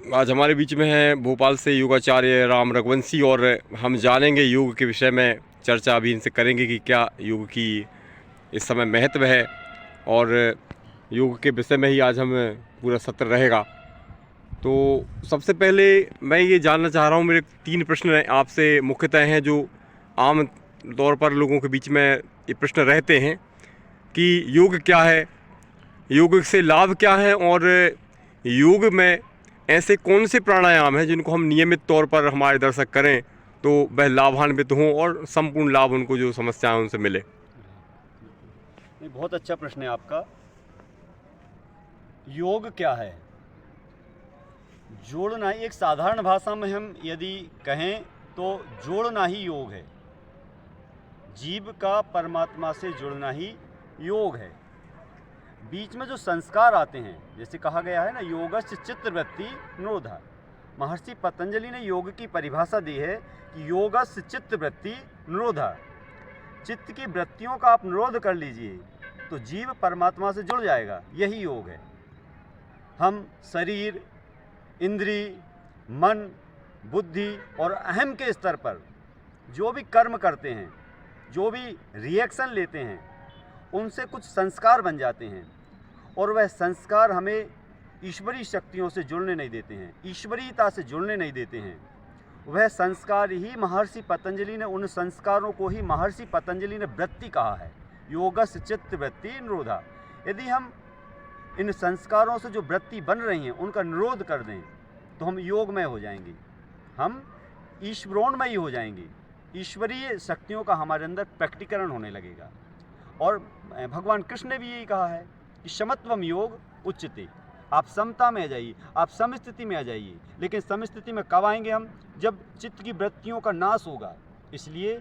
आज हमारे बीच में हैं भोपाल से योगाचार्य राम रघुवंशी, और हम जानेंगे योग के विषय में। चर्चा अभी इनसे करेंगे कि क्या योग की इस समय महत्व है, और योग के विषय में ही आज हम पूरा सत्र रहेगा। तो सबसे पहले मैं ये जानना चाह रहा हूँ, मेरे 3 प्रश्न आपसे मुख्यतः हैं जो आम तौर पर लोगों के बीच में ये प्रश्न रहते हैं कि योग क्या है, योग से लाभ क्या है, और योग में ऐसे कौन से प्राणायाम हैं जिनको हम नियमित तौर पर हमारे दर्शक करें तो वह लाभान्वित हों और संपूर्ण लाभ उनको जो समस्या है उनसे मिले। नहीं, बहुत अच्छा प्रश्न है आपका। योग क्या है? जोड़ना ही, एक साधारण भाषा में हम यदि कहें तो जोड़ना ही योग है। जीव का परमात्मा से जुड़ना ही योग है। बीच में जो संस्कार आते हैं, जैसे कहा गया है ना, योगस्य चित्तवृत्ति निरोधा। महर्षि पतंजलि ने योग की परिभाषा दी है कि योगस्य चित्तवृत्ति निरोधा। चित्त की वृत्तियों का आप निरोध कर लीजिए तो जीव परमात्मा से जुड़ जाएगा, यही योग है। हम शरीर, इंद्री, मन, बुद्धि और अहम के स्तर पर जो भी कर्म करते हैं, जो भी रिएक्शन लेते हैं, उनसे कुछ संस्कार बन जाते हैं, और वह संस्कार हमें ईश्वरीय शक्तियों से जुड़ने नहीं देते हैं, ईश्वरीयता से जुड़ने नहीं देते हैं। वह संस्कार ही महर्षि पतंजलि ने, उन संस्कारों को ही महर्षि पतंजलि ने वृत्ति कहा है, योगस्य चित्त वृत्ति निरोधा। यदि हम इन संस्कारों से जो वृत्ति बन रही हैं उनका निरोध कर दें तो हम योगमय हो जाएंगे, हम ईश्वरोन्मयी हो जाएंगे, ईश्वरीय शक्तियों का हमारे अंदर प्रकटीकरण होने लगेगा। और भगवान कृष्ण ने भी यही कहा है कि समत्वम योग उच्यते। आप समता में आ जाइए, आप समस्थिति में आ जाइए। लेकिन समस्थिति में कब आएंगे हम? जब चित्त की वृत्तियों का नाश होगा। इसलिए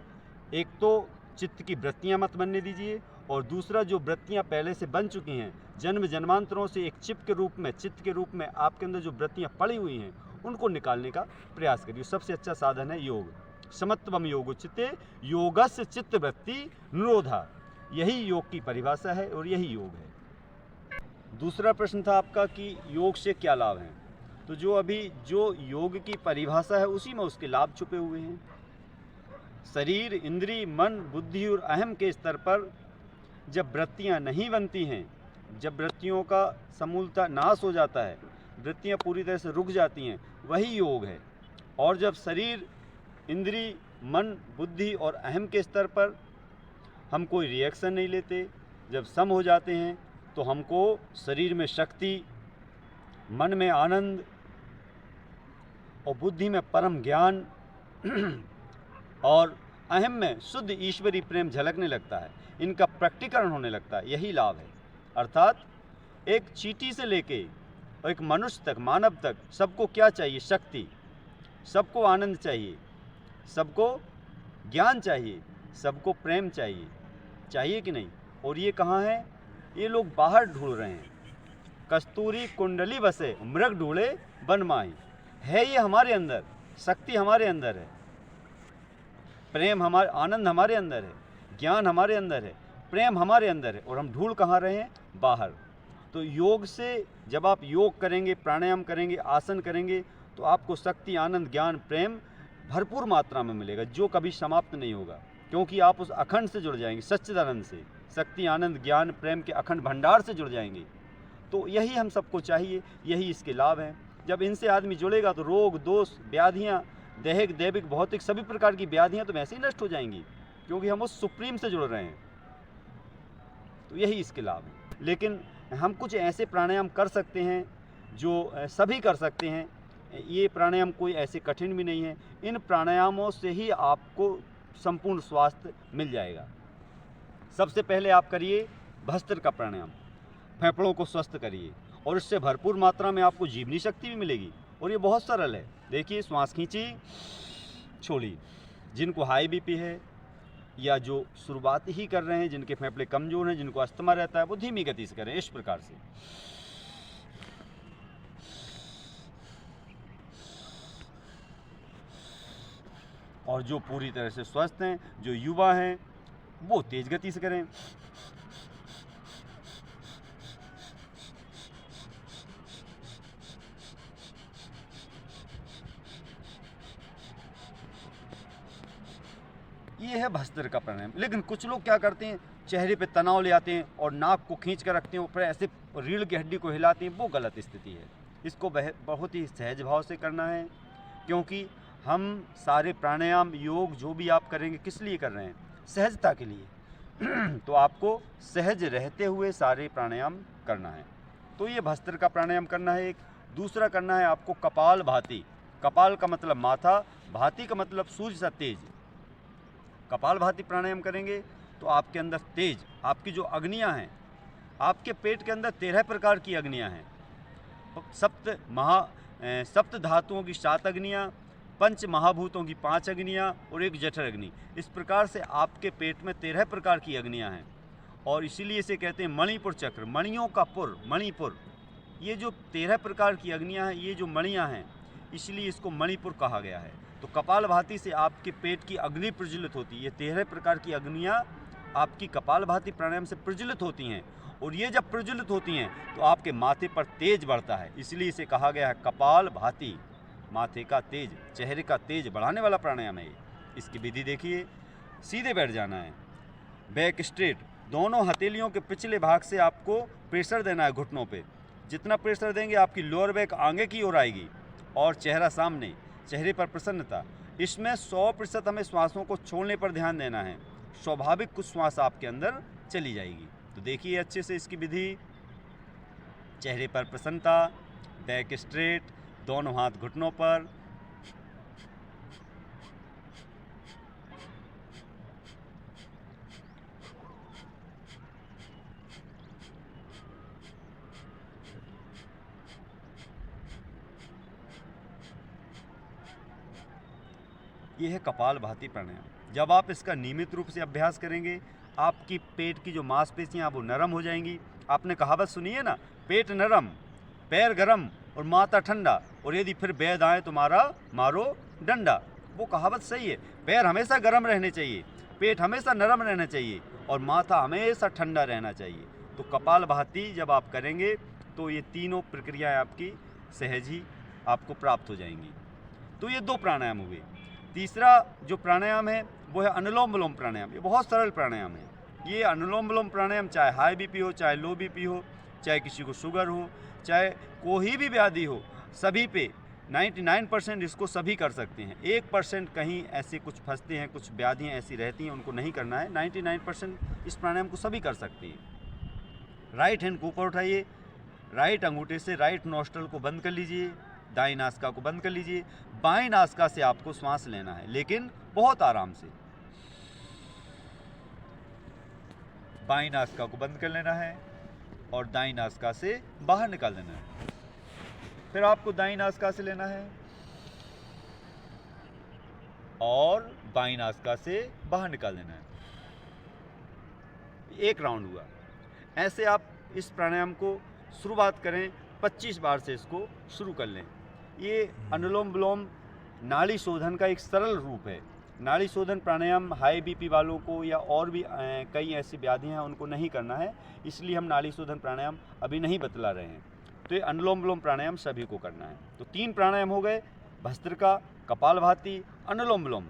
एक तो चित्त की वृत्तियां मत बनने दीजिए, और दूसरा, जो वृत्तियां पहले से बन चुकी हैं, जन्म जन्मांतरों से एक चिप के रूप में, चित्त के रूप में आपके अंदर जो वृत्तियां पड़ी हुई हैं, उनको निकालने का प्रयास करिए। सबसे अच्छा साधन है योग। समत्वम योग उच्यते, योगस्य चित्त वृत्ति निरोधा। यही योग की परिभाषा है और यही योग है। दूसरा प्रश्न था आपका कि योग से क्या लाभ हैं। तो जो योग की परिभाषा है उसी में उसके लाभ छुपे हुए हैं। शरीर, इंद्री, मन, बुद्धि और अहम के स्तर पर जब वृत्तियां नहीं बनती हैं, जब वृत्तियों का समूलतः नाश हो जाता है, वृत्तियां पूरी तरह से रुक जाती हैं, वही योग है। और जब शरीर, इंद्री, मन, बुद्धि और अहम के स्तर पर हम कोई रिएक्शन नहीं लेते, जब सम हो जाते हैं, तो हमको शरीर में शक्ति, मन में आनंद और बुद्धि में परम ज्ञान और अहम में शुद्ध ईश्वरी प्रेम झलकने लगता है, इनका प्रकटीकरण होने लगता है। यही लाभ है। अर्थात एक चींटी से लेके और एक मनुष्य तक, मानव तक, सबको क्या चाहिए? शक्ति। सबको आनंद चाहिए, सबको ज्ञान चाहिए, सबको प्रेम चाहिए। चाहिए कि नहीं? और ये कहाँ है? ये लोग बाहर ढूंढ रहे हैं। कस्तूरी कुंडली बसे मृग ढूंढे वन माही। है ये हमारे अंदर, शक्ति हमारे अंदर है, प्रेम हमारे, आनंद हमारे अंदर है, ज्ञान हमारे अंदर है, प्रेम हमारे अंदर है, और हम ढूंढ कहाँ रहे हैं? बाहर। तो योग से जब आप योग करेंगे, प्राणायाम करेंगे, आसन करेंगे, तो आपको शक्ति, आनंद, ज्ञान, प्रेम भरपूर मात्रा में मिलेगा, जो कभी समाप्त नहीं होगा, क्योंकि आप उस अखंड से जुड़ जाएंगे, सच्चिदानंद से, शक्ति, आनंद, ज्ञान, प्रेम के अखंड भंडार से जुड़ जाएंगे। तो यही हम सबको चाहिए, यही इसके लाभ हैं। जब इनसे आदमी जुड़ेगा तो रोग, दोष, व्याधियाँ, दैहिक, दैविक, भौतिक सभी प्रकार की व्याधियाँ तो वैसे ही नष्ट हो जाएंगी, क्योंकि हम उस सुप्रीम से जुड़ रहे हैं। तो यही इसके लाभ हैं। लेकिन हम कुछ ऐसे प्राणायाम कर सकते हैं जो सभी कर सकते हैं। ये प्राणायाम कोई ऐसे कठिन भी नहीं है। इन प्राणायामों से ही आपको संपूर्ण स्वास्थ्य मिल जाएगा। सबसे पहले आप करिए भस्त्र का प्राणायाम, फेफड़ों को स्वस्थ करिए, और इससे भरपूर मात्रा में आपको जीवनी शक्ति भी मिलेगी। और ये बहुत सरल है। देखिए, श्वास खींची, छोड़ी। जिनको हाई बीपी है या जो शुरुआत ही कर रहे हैं, जिनके फेफड़े कमज़ोर हैं, जिनको अस्थमा रहता है, वो धीमी गति से करें, इस प्रकार से। और जो पूरी तरह से स्वस्थ हैं, जो युवा हैं, वो तेज गति से करें। ये है भस्त्रिका प्राणायाम। लेकिन कुछ लोग क्या करते हैं, चेहरे पे तनाव ले आते हैं और नाक को खींच कर रखते हैं, ऊपर ऐसे रीढ़ की हड्डी को हिलाते हैं, वो गलत स्थिति है। इसको बहुत ही सहज भाव से करना है, क्योंकि हम सारे प्राणायाम योग जो भी आप करेंगे किस लिए कर रहे हैं, सहजता के लिए। तो आपको सहज रहते हुए सारे प्राणायाम करना है। तो ये भस्त्रिका प्राणायाम करना है। एक दूसरा करना है आपको कपाल भाती। कपाल का मतलब माथा, भाती का मतलब सूर्य सा तेज। कपाल भाती प्राणायाम करेंगे तो आपके अंदर तेज, आपकी जो अग्नियां हैं, आपके पेट के अंदर 13 प्रकार की अग्नियां हैं। सप्त धातुओं की 7 अग्नियां, पंच महाभूतों की 5 अग्नियां और एक जठर अग्नि। इस प्रकार से आपके पेट में 13 प्रकार की अग्नियां हैं, और इसीलिए इसे कहते हैं मणिपुर चक्र, मणियों का पुर, मणिपुर। ये जो 13 प्रकार की अग्नियां हैं, ये जो मणियां हैं, इसलिए इसको मणिपुर कहा गया है। तो कपालभाति से आपके पेट की अग्नि प्रज्वलित होती है। ये 13 प्रकार की अग्नियां आपकी कपालभाति प्राणायाम से प्रज्वलित होती हैं, और ये जब प्रज्वलित होती हैं तो आपके माथे पर तेज बढ़ता है, इसलिए इसे कहा गया है कपालभाति। माथे का तेज, चेहरे का तेज बढ़ाने वाला प्राणायाम है ये। इसकी विधि देखिए। सीधे बैठ जाना है, बैक स्ट्रेट, दोनों हथेलियों के पिछले भाग से आपको प्रेशर देना है घुटनों पे। जितना प्रेशर देंगे आपकी लोअर बैक आगे की ओर आएगी, और चेहरा सामने, चेहरे पर प्रसन्नता। इसमें 100% हमें श्वासों को छोड़ने पर ध्यान देना है। स्वाभाविक कुछ श्वास आपके अंदर चली जाएगी। तो देखिए अच्छे से इसकी विधि। चेहरे पर प्रसन्नता, बैक स्ट्रेट, दोनों हाथ घुटनों पर। ये है कपालभाति प्राणायाम। जब आप इसका नियमित रूप से अभ्यास करेंगे, आपकी पेट की जो मांसपेशियां वो नरम हो जाएंगी। आपने कहावत सुनी है ना, पेट नरम, पैर गरम और माथा ठंडा, और यदि फिर बैद आए तुम्हारा मारो डंडा। वो कहावत सही है। पैर हमेशा गर्म रहने चाहिए, पेट हमेशा नरम रहना चाहिए, और माथा हमेशा ठंडा रहना चाहिए। तो कपालभाति जब आप करेंगे तो ये तीनों प्रक्रियाएं आपकी सहज ही आपको प्राप्त हो जाएंगी। तो ये 2 प्राणायाम हुए। तीसरा जो प्राणायाम है वो है अनुलोम विलोम प्राणायाम। ये बहुत सरल प्राणायाम है। ये अनुलोम विलोम प्राणायाम चाहे हाई बीपी हो, चाहे लो बीपी हो, चाहे किसी को शुगर हो, चाहे कोई भी व्याधि हो, सभी पे 99% इसको सभी कर सकते हैं। 1% कहीं ऐसे कुछ फंसते हैं, कुछ व्याधियाँ ऐसी रहती हैं, उनको नहीं करना है। 99% इस प्राणायाम को सभी कर सकते हैं। राइट हैंड को ऊपर उठाइए, राइट अंगूठे से राइट नॉस्ट्रल को बंद कर लीजिए, दाईं नासिका को बंद कर लीजिए। बाईं नासिका से आपको श्वास लेना है, लेकिन बहुत आराम से। बाईं नासिका को बंद कर लेना है और दाईं नासिका से बाहर निकाल देना है। फिर आपको दाईं नासिका से लेना है और बाईं नासिका से बाहर निकाल देना है। एक राउंड हुआ। ऐसे आप इस प्राणायाम को शुरुआत करें, 25 बार से इसको शुरू कर लें। ये अनुलोम विलोम नाड़ी शोधन का एक सरल रूप है। नाड़ी शोधन प्राणायाम हाई बीपी वालों को या और भी कई ऐसी व्याधियां हैं उनको नहीं करना है, इसलिए हम नाड़ी शोधन प्राणायाम अभी नहीं बतला रहे हैं। तो ये अनुलोम विलोम प्राणायाम सभी को करना है। तो 3 प्राणायाम हो गए, भस्त्रिका, कपालभाति, अनुलोम विलोम।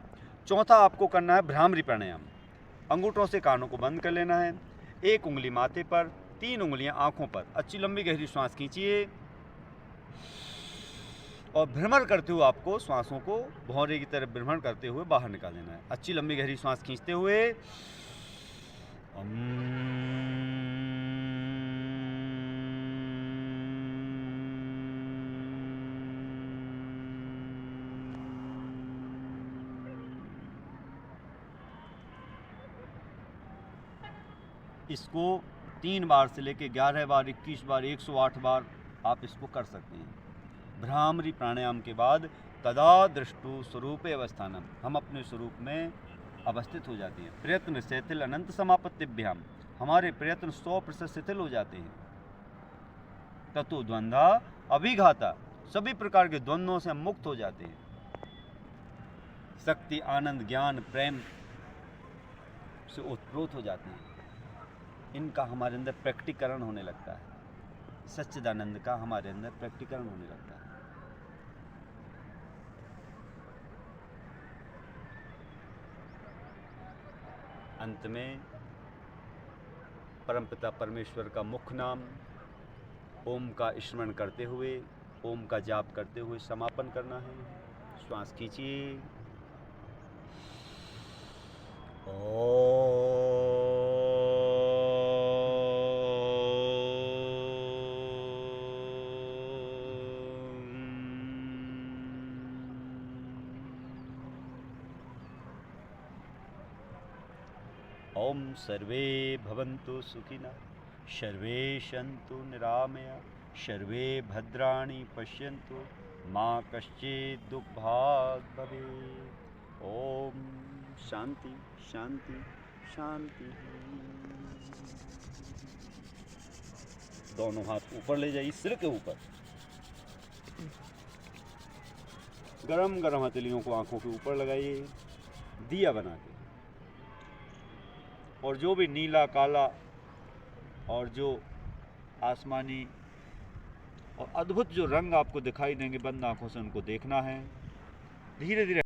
चौथा आपको करना है भ्रामरी प्राणायाम। अंगूठों से कानों को बंद कर लेना है, 1 उंगली माथे पर, 3 उंगलियां आंखों पर। अच्छी लंबी गहरी श्वास खींचिए और भ्रमण करते हुए आपको श्वासों को भौरे की तरफ भ्रमण करते हुए बाहर निकाल देना है। अच्छी लंबी गहरी श्वास खींचते हुए इसको 3 बार से लेके 11 बार, 21 बार, 108 बार आप इसको कर सकते हैं। भ्रामरी प्राणायाम के बाद तदा दृष्टु स्वरूपे अवस्थानम, हम अपने स्वरूप में अवस्थित हो जाते हैं। प्रयत्न शिथिल अनंत समापत्तिभ्याम, हमारे प्रयत्न 100% शिथिल हो जाते हैं। ततो द्वंद्वा अभिघाता, सभी प्रकार के द्वंद्वों से हम मुक्त हो जाते हैं। शक्ति, आनंद, ज्ञान, प्रेम से ओतप्रोत हो जाते हैं। इनका हमारे अंदर प्रकटीकरण होने लगता है। सच्चिदानंद का हमारे अंदर प्रकटीकरण होने लगता है। अंत में परमपिता परमेश्वर का मुख्य नाम ओम का स्मरण करते हुए, ओम का जाप करते हुए समापन करना है। श्वास खींचिए। ओम सर्वे भवन्तु सुखिनः, सर्वे सन्तु निरामया, सर्वे भद्राणि पश्यन्तु, मा कश्चित् दुःखभाग् भवेत्। ओम शांति शांति शांति। दोनों हाथ ऊपर ले जाइए, सिर के ऊपर। गरम गरम हथेलियों को आंखों के ऊपर लगाइए, दिया बना के। और जो भी नीला, काला और जो आसमानी और अद्भुत जो रंग आपको दिखाई देंगे, बंद आंखों से उनको देखना है। धीरे धीरे